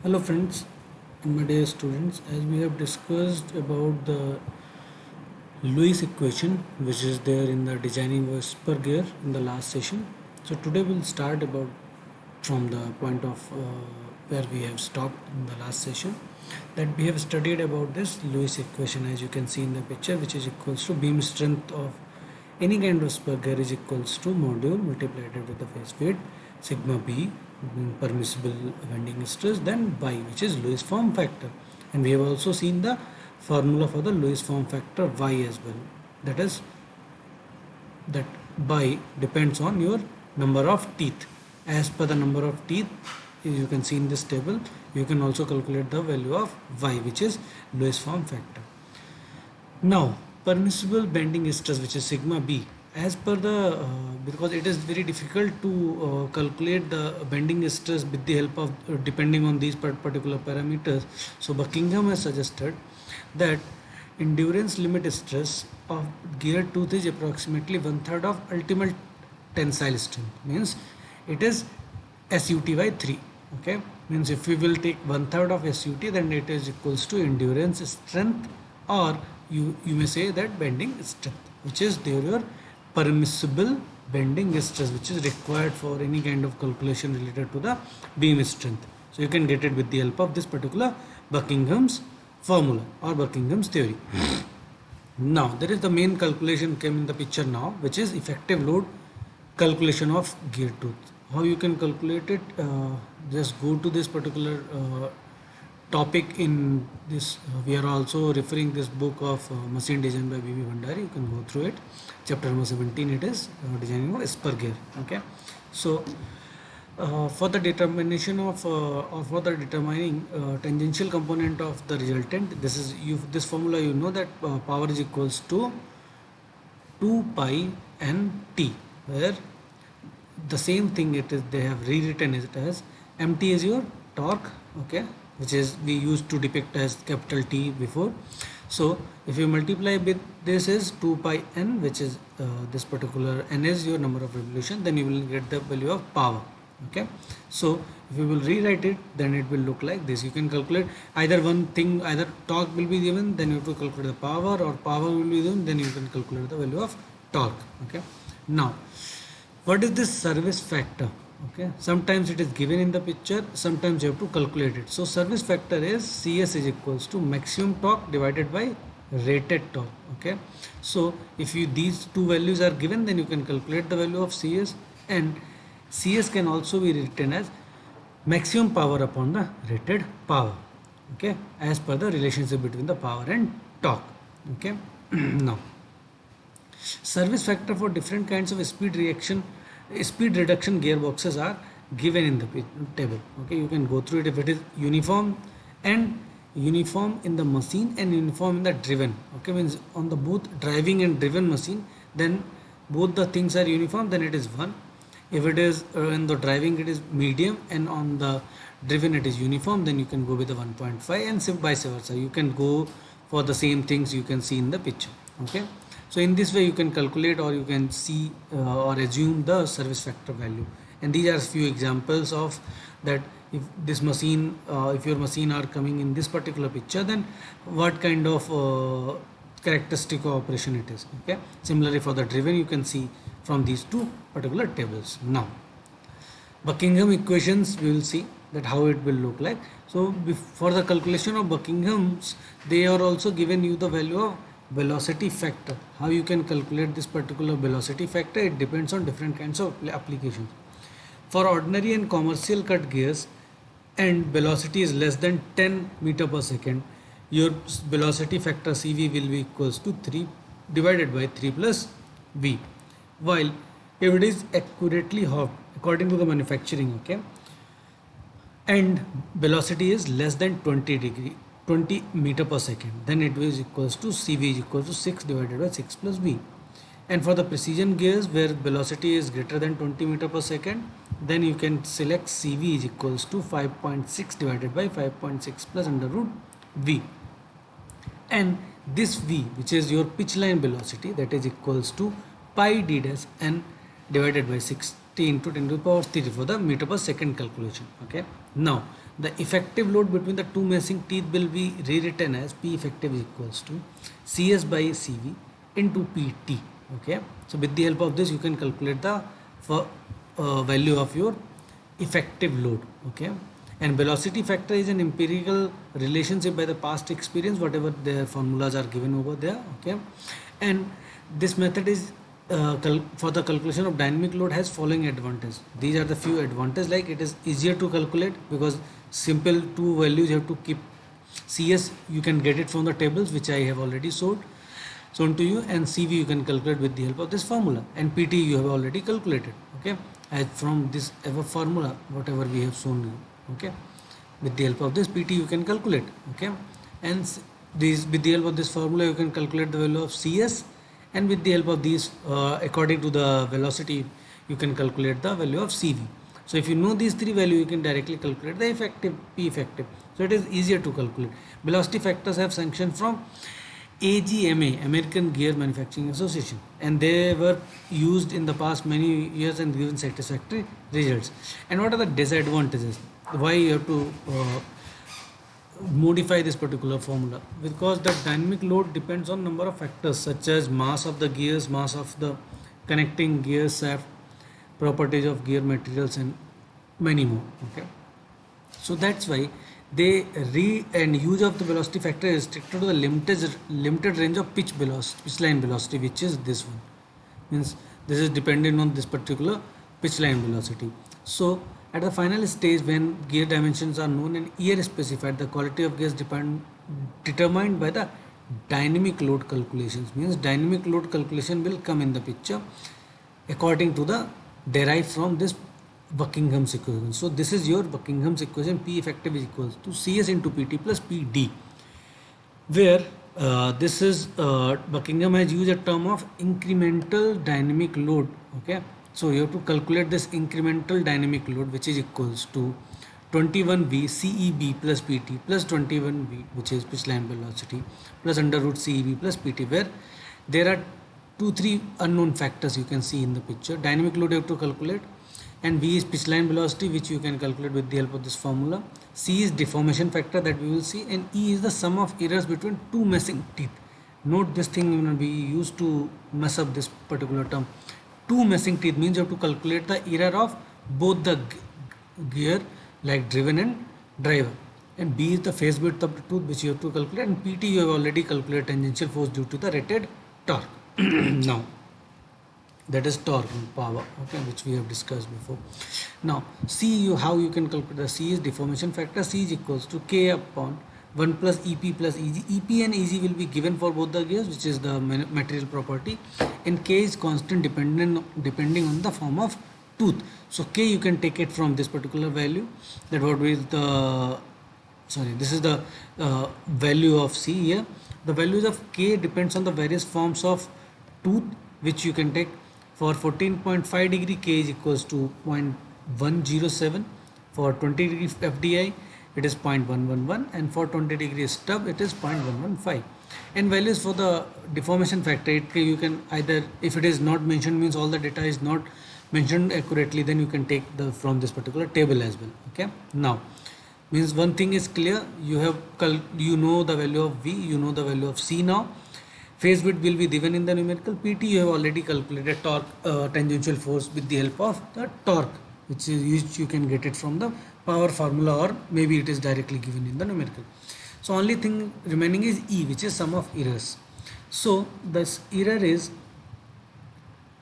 Hello friends and my dear students, as we have discussed about the Lewis equation which is there in the designing of spur gear in the last session. So today we'll start about from the point of where we have stopped in the last session, that we have studied about this Lewis equation, as you can see in the picture, which is equals to beam strength of any kind of spur gear is equals to module multiplied with the face weight sigma b, permissible bending stress, then by which is Lewis form factor. And we have also seen the formula for the Lewis form factor y as well, that is that by depends on your number of teeth. As per the number of teeth you can see in this table, you can also calculate the value of y, which is Lewis form factor. Now permissible bending stress, which is sigma b, as per the because it is very difficult to calculate the bending stress with the help of depending on these particular parameters. So Buckingham has suggested that endurance limit stress of gear tooth is approximately 1/3 of ultimate tensile strength, means it is SUT by 3. Okay, means if we will take 1/3 of SUT, then it is equals to endurance strength, or you may say that bending strength, which is there your permissible bending stress, which is required for any kind of calculation related to the beam strength. So you can get it with the help of this particular Buckingham's formula or Buckingham's theory. Now there is the main calculation came in the picture now, which is effective load calculation of gear tooth. How you can calculate it? Just go to this particular topic in this. We are also referring this book of machine design by B.B. Bhandari. You can go through it. Chapter number 17. It is designing of spur gear. Okay. So for the determination of or for the determining tangential component of the resultant, this is this formula, you know that power is equals to 2 pi n t, where the same thing it is they have rewritten it as mt is your torque, okay, which is we used to depict as capital T before. So if you multiply with this is 2 pi n, which is this particular n is your number of revolution, then you will get the value of power. Okay, so if you will rewrite it, then it will look like this. You can calculate either one thing, either torque will be given, then you have to calculate the power, or power will be given, then you can calculate the value of torque. Okay, now what is this service factor? Okay, sometimes it is given in the picture, sometimes you have to calculate it. So service factor is CS is equals to maximum torque divided by rated torque. Okay, so if you these two values are given, then you can calculate the value of CS, and CS can also be written as maximum power upon the rated power. Okay, as per the relationship between the power and torque. Okay, now service factor for different kinds of speed reduction gearboxes are given in the table. Okay, you can go through it. If it is uniform in the machine and uniform in the driven, okay, means on the both driving and driven machine, then both the things are uniform, then it is 1. If it is in the driving it is medium, and on the driven it is uniform, then you can go with the 1.5, and vice versa. You can go for the same things you can see in the picture. Okay, so in this way you can calculate, or you can see or assume the service factor value. And these are few examples of that. If this machine, if your machine are coming in this particular picture, then what kind of characteristic of operation it is. Okay, similarly for the driven, you can see from these two particular tables. Now Buckingham equations, we will see that how it will look like. So for the calculation of Buckingham's, they are also given you the value of velocity factor. How you can calculate this particular velocity factor? It depends on different kinds of applications. For ordinary and commercial cut gears, and velocity is less than 10 meter per second, your velocity factor CV will be equals to 3 divided by 3 plus V. While if it is accurately hopped according to the manufacturing, okay, and velocity is less than 20 meter per second, then it is equals to CV is equals to 6 divided by 6 plus V. And for the precision gears where velocity is greater than 20 meter per second, then you can select CV is equals to 5.6 divided by 5.6 plus under root V. And this V, which is your pitch line velocity, that is equals to pi d dash n divided by 60 into 10 to the power 3 for the meter per second calculation. Okay, now the effective load between the two meshing teeth will be rewritten as P effective is equals to CS by CV into PT. Okay, so with the help of this you can calculate the value of your effective load. Okay, and velocity factor is an empirical relationship by the past experience, whatever the formulas are given over there. Okay, and this method is for the calculation of dynamic load has following advantage. These are the few advantages, like it is easier to calculate because simple two values you have to keep. CS you can get it from the tables which I have already shown to you, and CV you can calculate with the help of this formula, and PT you have already calculated. Okay, as from this ever formula whatever we have shown you. Okay, with the help of this PT you can calculate. Okay, and this with the help of this formula you can calculate the value of CS, and with the help of these according to the velocity you can calculate the value of CV. So if you know these three values you can directly calculate the effective P effective, so it is easier to calculate. Velocity factors have sanctioned from AGMA, American Gear Manufacturing Association, and they were used in the past many years and given satisfactory results. And what are the disadvantages? Why you have to modify this particular formula? Because the dynamic load depends on number of factors such as mass of the gears, mass of the connecting gear shaft, properties of gear materials, and many more. Okay, so that's why they use of the velocity factor is restricted to the limited range of pitch line velocity, which is this one. Means this is dependent on this particular pitch line velocity. So at the final stage, when gear dimensions are known and year is specified, the quality of gears determined by the dynamic load calculations. Means dynamic load calculation will come in the picture according to the derived from this Buckingham's equation. So this is your Buckingham's equation. P effective is equals to CS into PT plus PD, where this is Buckingham has used a term of incremental dynamic load. Okay, so you have to calculate this incremental dynamic load, which is equals to 21V CEB plus PT plus 21V, which is pitch line velocity, plus under root CEB plus PT, where there are 2-3 unknown factors you can see in the picture. Dynamic load you have to calculate, and V is pitch line velocity, which you can calculate with the help of this formula. C is deformation factor that we will see, and E is the sum of errors between two meshing teeth. Note this thing, we used to mess up this particular term. Two meshing teeth means you have to calculate the error of both the gear, like driven and driver. And B is the phase width of the tooth, which you have to calculate, and PT you have already calculated tangential force due to the rated torque. Now that is torque and power, okay, which we have discussed before. Now C, how you can calculate the C is deformation factor. C is equals to K upon 1 plus EP plus EG. EP and EG will be given for both the gears, which is the material property, and K is constant depending on the form of tooth. So K you can take it from this particular value, that what is the this is the value of C here. The values of K depends on the various forms of tooth, which you can take. For 14.5 degree K is equals to 0.107, for 20 degree FDI it is 0.111, and for 20 degree stub it is 0.115. And values for the deformation factor, you can either, if it is not mentioned, means all the data is not mentioned accurately, then you can take the from this particular table as well. Okay, now means one thing is clear, you know the value of V, you know the value of C. Now phase width will be given in the numerical. PT you have already calculated torque, tangential force with the help of the torque, which you can get it from the power formula, or maybe it is directly given in the numerical. So only thing remaining is E, which is sum of errors. So this error is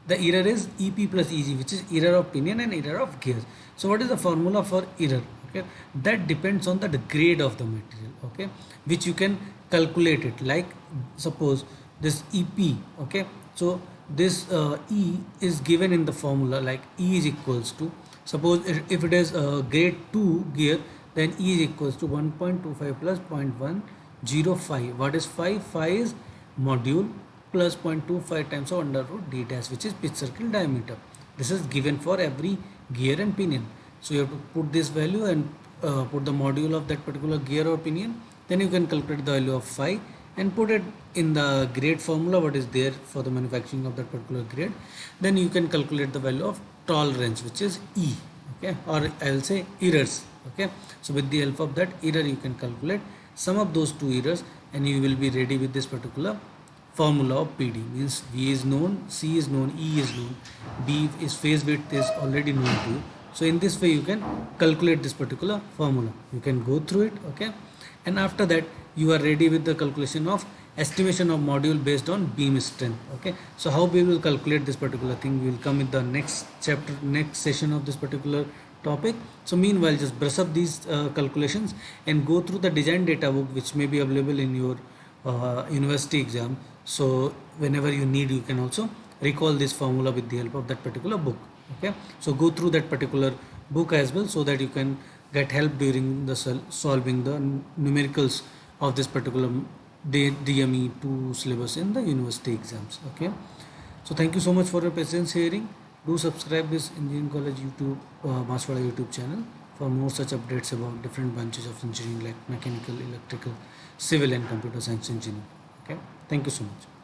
EP plus EG, which is error of pinion and error of gears. So what is the formula for error? Okay, that depends on the grade of the material, okay, which you can calculate it. Like suppose this EP, okay, so this E is given in the formula, like E is equals to, suppose if it is grade 2 gear, then E is equals to 1.25 plus 0.105. What is 5? 5 is module plus 0.25 times of under root D dash, which is pitch circle diameter. This is given for every gear and pinion. So you have to put this value and put the module of that particular gear or pinion. Then you can calculate the value of phi and put it in the grade formula, what is there for the manufacturing of that particular grade. Then you can calculate the value of tolerance, which is E, okay, or I will say errors. Okay, so with the help of that error you can calculate sum of those two errors, and you will be ready with this particular formula of PD. Means V is known, C is known, E is known, B is phase width is already known to you. So in this way you can calculate this particular formula. You can go through it, okay, and after that you are ready with the calculation of estimation of module based on beam strength. Okay, so how we will calculate this particular thing, we will come in the next chapter, next session of this particular topic. So meanwhile just brush up these calculations and go through the design data book which may be available in your university exam. So whenever you need, you can also recall this formula with the help of that particular book. Okay, so go through that particular book as well, so that you can get help during the solving the numericals of this particular DME2 syllabus in the university exams. Okay, so thank you so much for your patience hearing. Do subscribe this Engineering College YouTube Maswada YouTube channel for more such updates about different branches of engineering like mechanical, electrical, civil and computer science engineering. Okay, thank you so much.